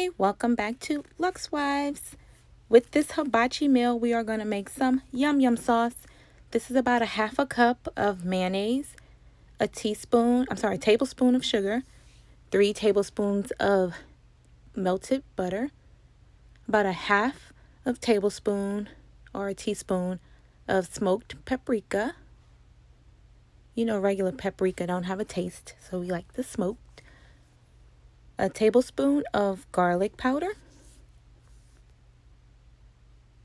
Hi, welcome back to Lux Wives. With this hibachi meal, we are going to make some yum yum sauce. This is about a half a cup of mayonnaise, tablespoon of sugar, 3 tablespoons of melted butter, about a half of tablespoon or a teaspoon of smoked paprika. You know, regular paprika don't have a taste, so we like the smoked. A tablespoon of garlic powder,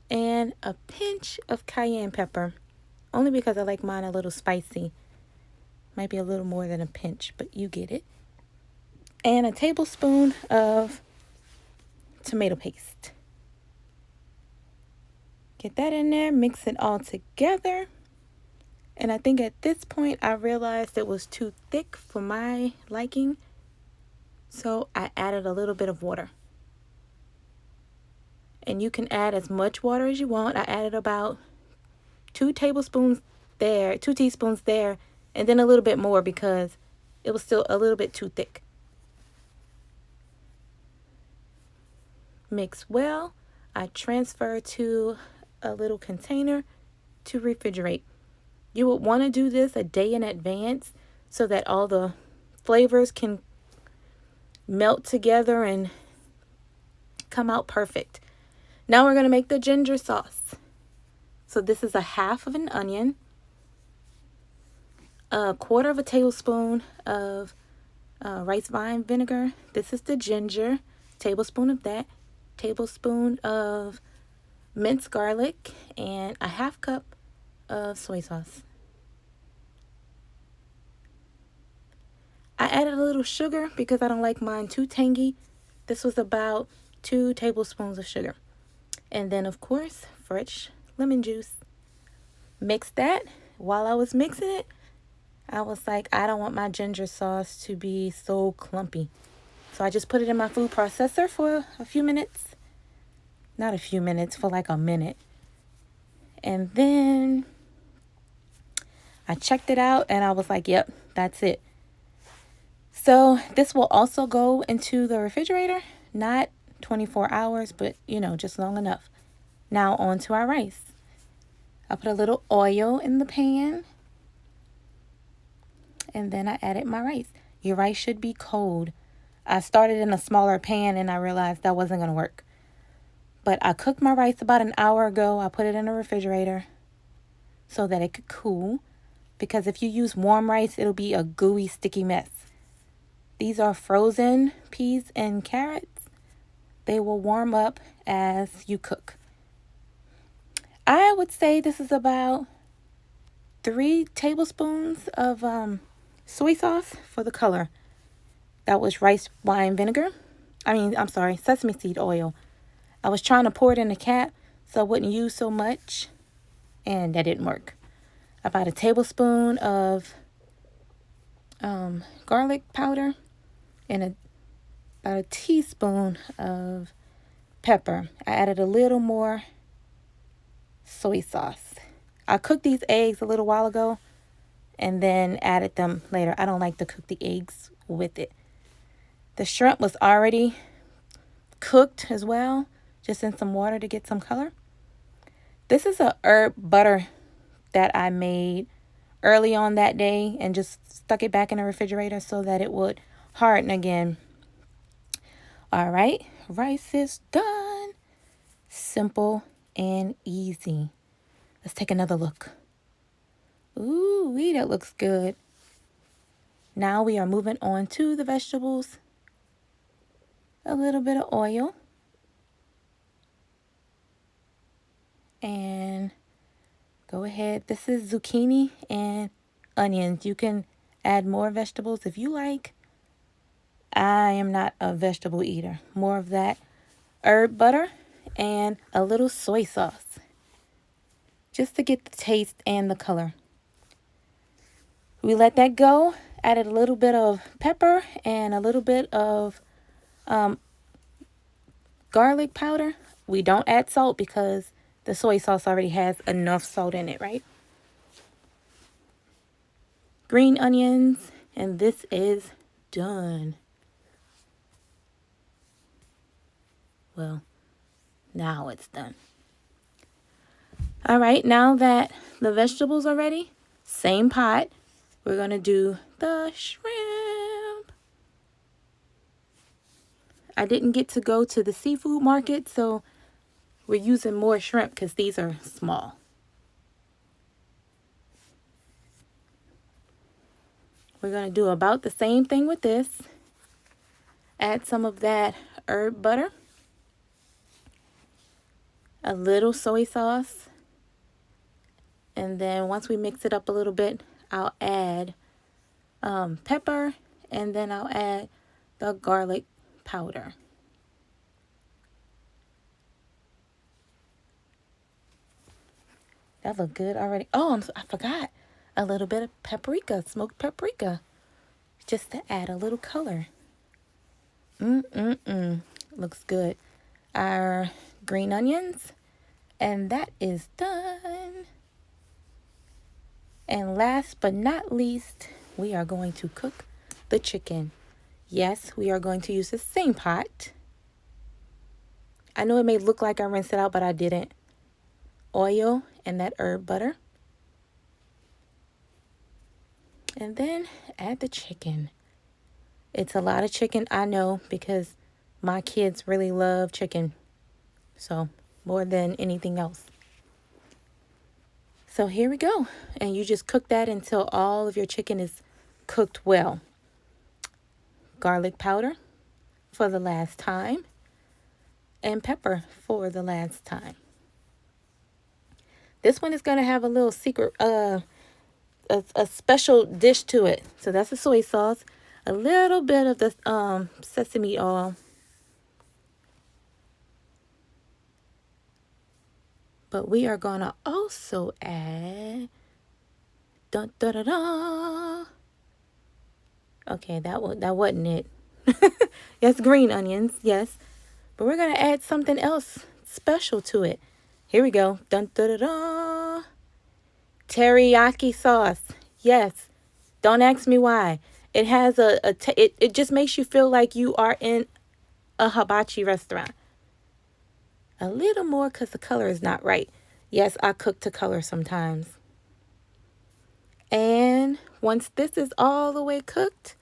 and a pinch of cayenne pepper, only because I like mine a little spicy. Might be a little more than a pinch, but you get it. And a tablespoon of tomato paste. Get that in there, mix it all together. And I think at this point I realized it was too thick for my liking, so I added a little bit of water. And you can add as much water as you want. I added about 2 teaspoons there, and then a little bit more because it was still a little bit too thick. Mix well. I transfer to a little container to refrigerate. You would want to do this a day in advance so that all the flavors can melt together and come out perfect. Now we're going to make the ginger sauce. So this is a half of an onion, a quarter of a tablespoon of rice wine vinegar. This is the ginger, tablespoon of that, tablespoon of minced garlic, and a half cup of soy sauce. I added a little sugar because I don't like mine too tangy. This was about 2 tablespoons of sugar. And then, of course, fresh lemon juice. Mix that. While I was mixing it, I was like, I don't want my ginger sauce to be so clumpy. So I just put it in my food processor for a few minutes. Not a few minutes, for like a minute. And then I checked it out and I was like, yep, that's it. So this will also go into the refrigerator, not 24 hours, but just long enough. Now on to our rice. I put a little oil in the pan, and then I added my rice. Your rice should be cold. I started in a smaller pan and I realized that wasn't going to work. But I cooked my rice about an hour ago. I put it in the refrigerator so that it could cool, because if you use warm rice, it'll be a gooey, sticky mess. These are frozen peas and carrots. They will warm up as you cook. I would say this is about 3 tablespoons of soy sauce for the color. That was rice wine vinegar. Sesame seed oil. I was trying to pour it in a cap so I wouldn't use so much, and that didn't work. About a tablespoon of garlic powder, and about a teaspoon of pepper. I added a little more soy sauce. I cooked these eggs a little while ago and then added them later. I don't like to cook the eggs with it. The shrimp was already cooked as well, just in some water to get some color. This is a herb butter that I made early on that day and just stuck it back in the refrigerator so that it would harden again. All right, rice is done. Simple and easy. Let's take another look. Ooh, that looks good. Now we are moving on to the vegetables. A little bit of oil. And go ahead. This is zucchini and onions. You can add more vegetables if you like. I am not a vegetable eater. More of that herb butter and a little soy sauce, just to get the taste and the color. We let that go. Added a little bit of pepper and a little bit of garlic powder. We don't add salt because the soy sauce already has enough salt in it, right? Green onions, and this is done. Well, now it's done. All right, now that the vegetables are ready, same pot, we're going to do the shrimp. I didn't get to go to the seafood market, so we're using more shrimp because these are small. We're going to do about the same thing with this. Add some of that herb butter, a little soy sauce, and then once we mix it up a little bit, I'll add pepper, and then I'll add the garlic powder. That look good already. Oh, I forgot a little bit of paprika, smoked paprika, just to add a little color. Looks good. Our green onions, and that is done. And last but not least, we are going to cook the chicken. Yes, we are going to use the same pot. I know it may look like I rinsed it out, but I didn't. Oil and that herb butter. And then add the chicken. It's a lot of chicken, I know, because my kids really love chicken. So, more than anything else. So here we go. And you just cook that until all of your chicken is cooked well. Garlic powder for the last time. And pepper for the last time. This one is going to have a little secret, a special dish to it. So that's the soy sauce. A little bit of the sesame oil. But we are going to also add... Dun, dun, dun, dun. Okay, that wasn't it. Yes, green onions, yes. But we're going to add something else special to it. Here we go. Dun, dun, dun, dun. Teriyaki sauce. Yes. Don't ask me why. It has it just makes you feel like you are in a hibachi restaurant. A little more because the color is not right. Yes, I cook to color sometimes. And once this is all the way cooked,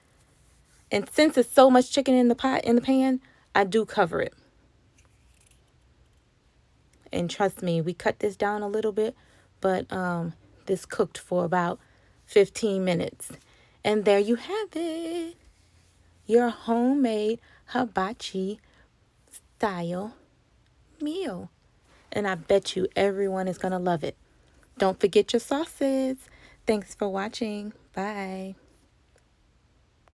and since it's so much chicken in the pan, I do cover it. And trust me, we cut this down a little bit, but this cooked for about 15 minutes. And there you have it. Your homemade hibachi style meal. And I bet you everyone is going to love it. Don't forget your sauces. Thanks for watching. Bye.